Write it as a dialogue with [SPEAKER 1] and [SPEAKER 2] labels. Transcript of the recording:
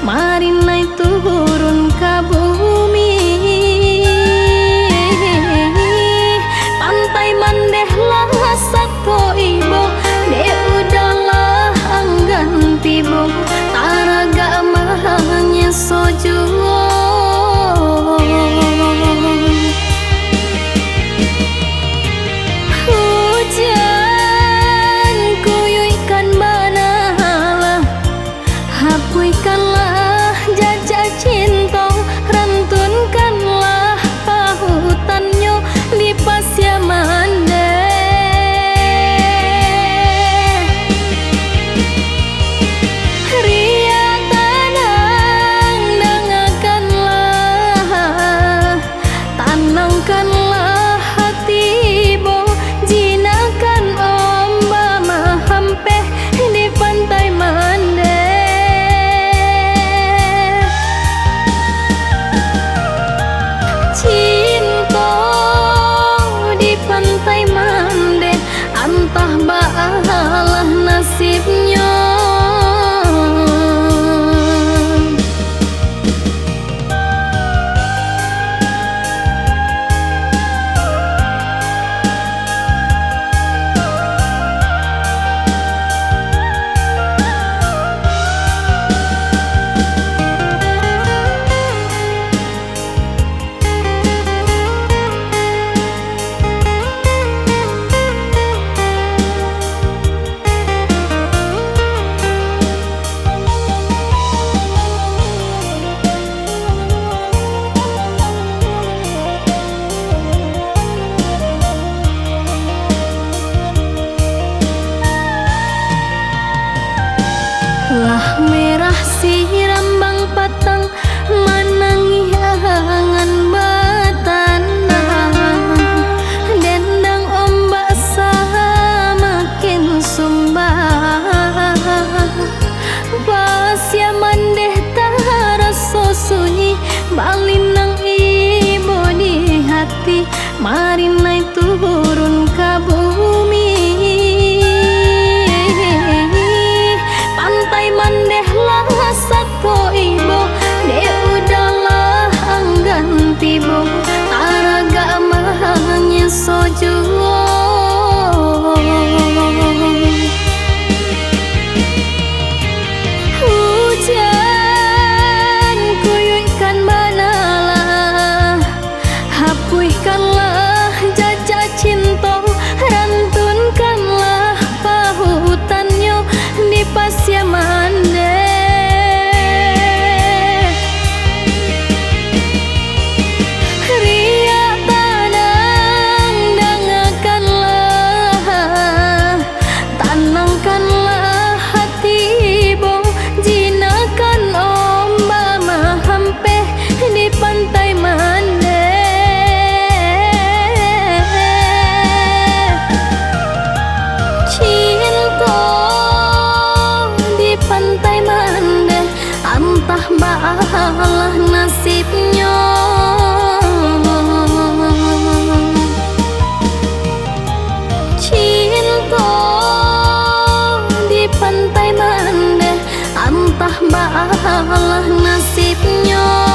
[SPEAKER 1] marinai turun ke bumi. Pantai mandehlah satu ibu, de udahlah anggan tibo, taraga mahanya sojuo. Hujan kuyuikan banalah, hapuikanlah jajak cinta, rantunkanlah pahutannya di pasya mande. Ria tanang dangakanlah, tanangkanlah hati bo, jinakan omba mahampeh di pantai mande. Cinta di pantai mande, antah baalah nasibnya. Lah merah sirambang patang, manangi angan batanang, dendang ombak samakin sumbang. Pasya mandeh tarasa sunyi, balinang ibu di hati, marinai turun ke bumi. Pantai mandehlah satu ibu, de udahlah anggan tibo, taraga mahanya sojuo. Hujan kuyuikan banalah, hapuikanlah jajak cinta, rantunkanlah pahutannya di pasya mande. Ria tanang dangakanlah, tanangkanlah hati bo, jinakan omba mahampeh di pantai mande. Cinta di pantai mande, antah baalah nasibnya. Cinta di pantai mande, antah baalah nasibnya.